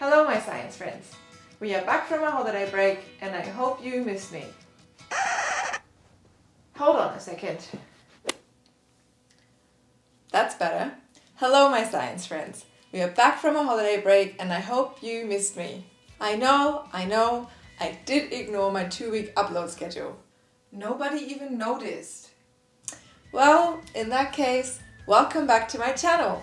Hello my science friends! We are back from a holiday break and I hope you missed me. Hold on a second. That's better. Hello my science friends! We are back from a holiday break and I hope you missed me. I know, I did ignore my 2-week upload schedule. Nobody even noticed. Well, in that case, welcome back to my channel.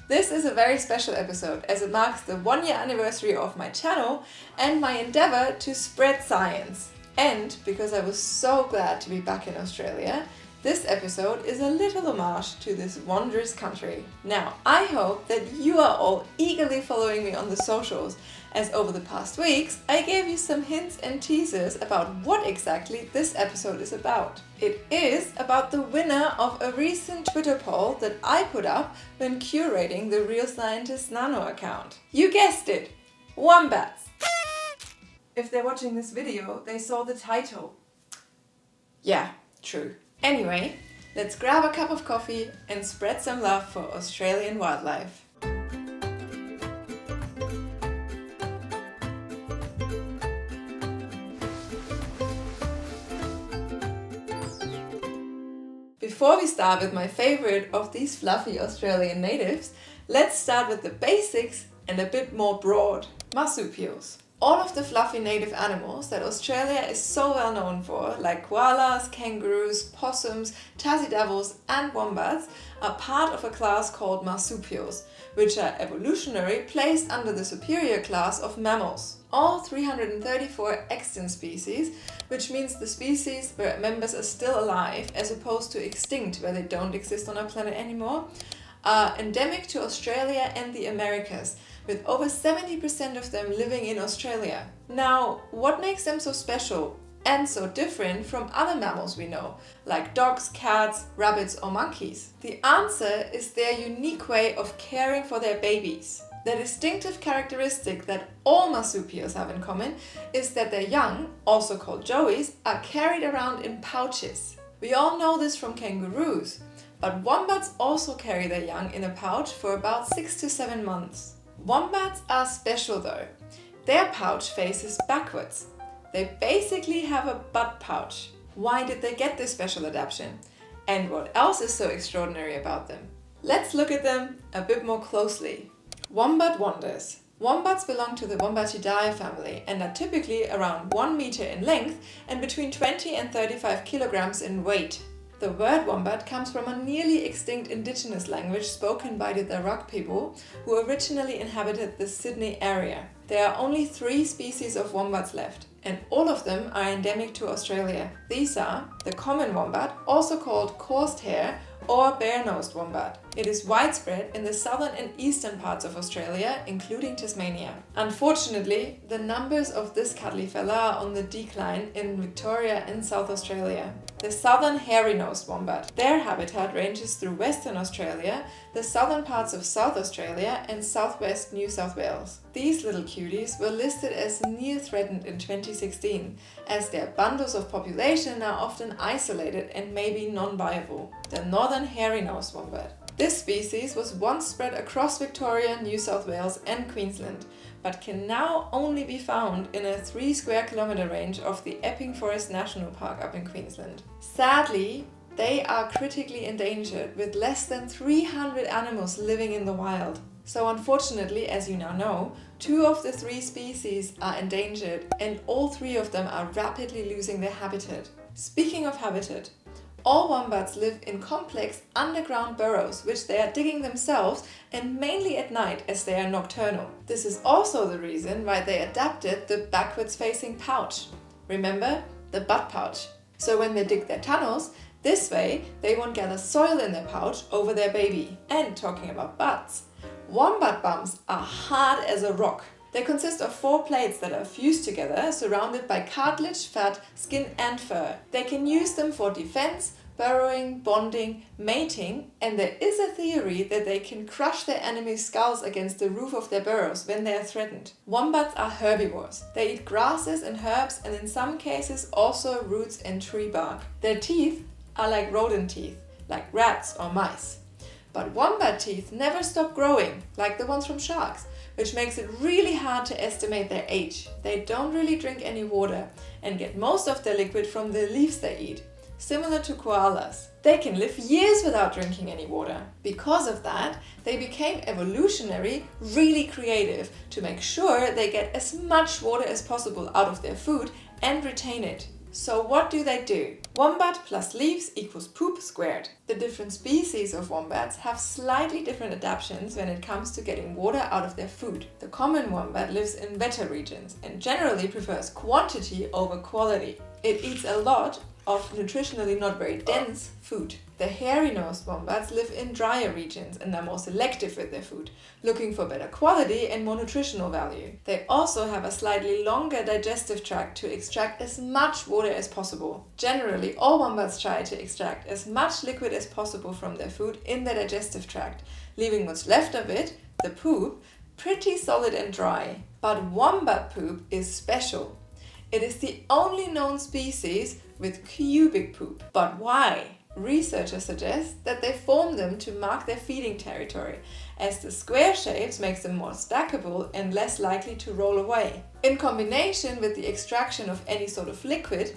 This is a very special episode as it marks the 1-year anniversary of my channel and my endeavor to spread science. And because I was so glad to be back in Australia, this episode is a little homage to this wondrous country. Now, I hope that you are all eagerly following me on the socials, as over the past weeks, I gave you some hints and teasers about what exactly this episode is about. It is about the winner of a recent Twitter poll that I put up when curating the Real Scientist Nano account. You guessed it! Wombats! If they're watching this video, they saw the title. Yeah, true. Anyway, let's grab a cup of coffee and spread some love for Australian wildlife. Before we start with my favorite of these fluffy Australian natives, let's start with the basics and a bit more broad. Marsupials. All of the fluffy native animals that Australia is so well known for, like koalas, kangaroos, possums, tassie devils and wombats, are part of a class called marsupials, which are evolutionarily placed under the superior class of mammals. All 334 extant species, which means the species where members are still alive as opposed to extinct where they don't exist on our planet anymore, are endemic to Australia and the Americas, with over 70% of them living in Australia. Now, what makes them so special and so different from other mammals we know, like dogs, cats, rabbits or monkeys? The answer is their unique way of caring for their babies. The distinctive characteristic that all marsupials have in common is that their young, also called joeys, are carried around in pouches. We all know this from kangaroos, but wombats also carry their young in a pouch for about 6 to 7 months. Wombats are special though. Their pouch faces backwards. They basically have a butt pouch. Why did they get this special adaptation? And what else is so extraordinary about them? Let's look at them a bit more closely. Wombat wonders. Wombats belong to the Wombatidae family and are typically around 1 meter in length and between 20 and 35 kilograms in weight. The word wombat comes from a nearly extinct indigenous language spoken by the Darug people who originally inhabited the Sydney area. There are only 3 species of wombats left, and all of them are endemic to Australia. These are the common wombat, also called coursed hare or bare-nosed wombat. It is widespread in the southern and eastern parts of Australia, including Tasmania. Unfortunately, the numbers of this cuddly fella are on the decline in Victoria and South Australia. The southern hairy-nosed wombat. Their habitat ranges through Western Australia, the southern parts of South Australia and southwest New South Wales. These little cuties were listed as near threatened in 2016, as their bundles of population are often isolated and may be non-viable. The northern hairy-nosed wombat. This species was once spread across Victoria, New South Wales and Queensland, but can now only be found in a 3 square kilometre range of the Epping Forest National Park up in Queensland. Sadly, they are critically endangered, with less than 300 animals living in the wild. So unfortunately, as you now know, 2 of the 3 species are endangered and all 3 of them are rapidly losing their habitat. Speaking of habitat, all wombats live in complex underground burrows, which they are digging themselves and mainly at night as they are nocturnal. This is also the reason why they adapted the backwards facing pouch. Remember? The butt pouch. So when they dig their tunnels, this way they won't gather soil in their pouch over their baby. And talking about butts, wombat bums are hard as a rock. They consist of 4 plates that are fused together, surrounded by cartilage, fat, skin and fur. They can use them for defense, burrowing, bonding, mating, and there is a theory that they can crush their enemies' skulls against the roof of their burrows when they are threatened. Wombats are herbivores. They eat grasses and herbs and in some cases also roots and tree bark. Their teeth are like rodent teeth, like rats or mice. But wombat teeth never stop growing, like the ones from sharks, which makes it really hard to estimate their age. They don't really drink any water and get most of their liquid from the leaves they eat, similar to koalas. They can live years without drinking any water. Because of that, they became evolutionary, really creative to make sure they get as much water as possible out of their food and retain it. So what do? Wombat plus leaves equals poop squared. The different species of wombats have slightly different adaptations when it comes to getting water out of their food. The common wombat lives in wetter regions and generally prefers quantity over quality. It eats a lot of nutritionally not very dense food. The hairy-nosed wombats live in drier regions and are more selective with their food, looking for better quality and more nutritional value. They also have a slightly longer digestive tract to extract as much water as possible. Generally, all wombats try to extract as much liquid as possible from their food in their digestive tract, leaving what's left of it, the poop, pretty solid and dry. But wombat poop is special. It is the only known species with cubic poop. But why? Researchers suggest that they form them to mark their feeding territory, as the square shapes makes them more stackable and less likely to roll away. In combination with the extraction of any sort of liquid,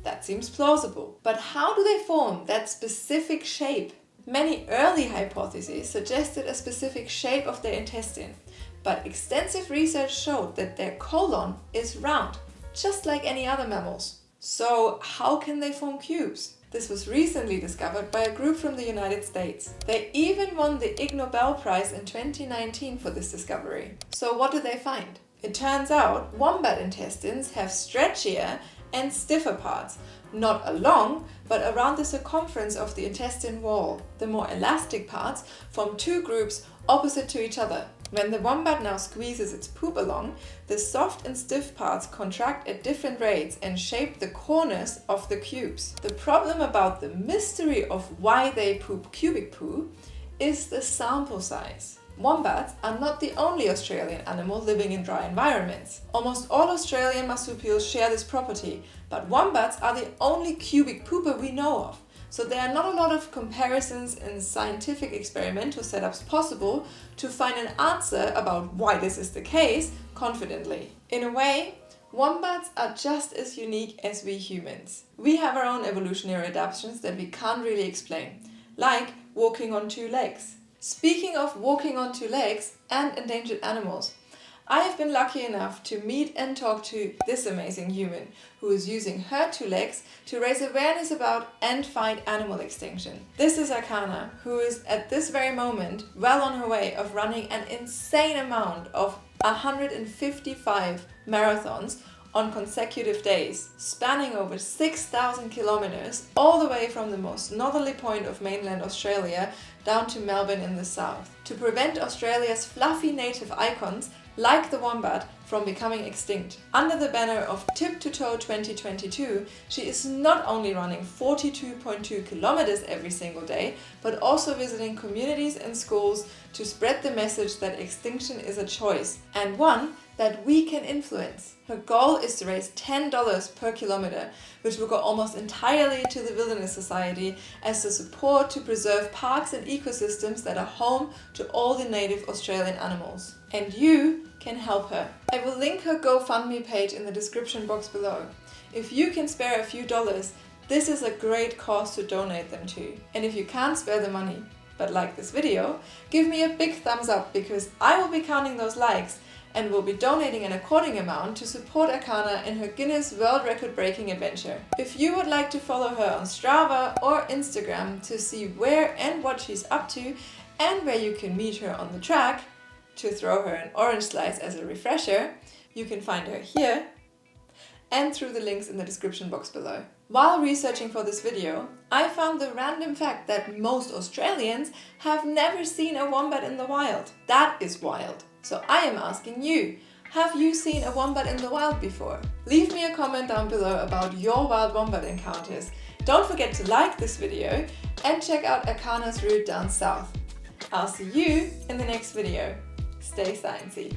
that seems plausible. But how do they form that specific shape? Many early hypotheses suggested a specific shape of their intestine, but extensive research showed that their colon is round, just like any other mammals. So how can they form cubes? This was recently discovered by a group from the United States. They even won the Ig Nobel Prize in 2019 for this discovery. So what did they find? It turns out wombat intestines have stretchier and stiffer parts, not along, but around the circumference of the intestine wall. The more elastic parts form two groups opposite to each other. When the wombat now squeezes its poop along, the soft and stiff parts contract at different rates and shape the corners of the cubes. The problem about the mystery of why they poop cubic poo is the sample size. Wombats are not the only Australian animal living in dry environments. Almost all Australian marsupials share this property, but wombats are the only cubic pooper we know of. So there are not a lot of comparisons and scientific experimental setups possible to find an answer about why this is the case confidently. In a way, wombats are just as unique as we humans. We have our own evolutionary adaptations that we can't really explain, like walking on two legs. Speaking of walking on two legs and endangered animals, I have been lucky enough to meet and talk to this amazing human who is using her two legs to raise awareness about and fight animal extinction. This is Akana, who is at this very moment well on her way of running an insane amount of 155 marathons on consecutive days, spanning over 6,000 kilometers, all the way from the most northerly point of mainland Australia down to Melbourne in the south, to prevent Australia's fluffy native icons like the wombat from becoming extinct. Under the banner of Tip to Toe 2022, she is not only running 42.2 kilometers every single day, but also visiting communities and schools to spread the message that extinction is a choice, and one that we can influence. Her goal is to raise $10 per kilometer, which will go almost entirely to the Wilderness Society as the support to preserve parks and ecosystems that are home to all the native Australian animals. And you can help her. I will link her GoFundMe page in the description box below. If you can spare a few dollars, this is a great cause to donate them to. And if you can't spare the money, but like this video, give me a big thumbs up, because I will be counting those likes and will be donating an according amount to support Akana in her Guinness World Record breaking adventure. If you would like to follow her on Strava or Instagram to see where and what she's up to, and where you can meet her on the track, to throw her an orange slice as a refresher, you can find her here and through the links in the description box below. While researching for this video, I found the random fact that most Australians have never seen a wombat in the wild. That is wild. So I am asking you, have you seen a wombat in the wild before? Leave me a comment down below about your wild wombat encounters. Don't forget to like this video and check out Akana's route down south. I'll see you in the next video. Stay sciencey.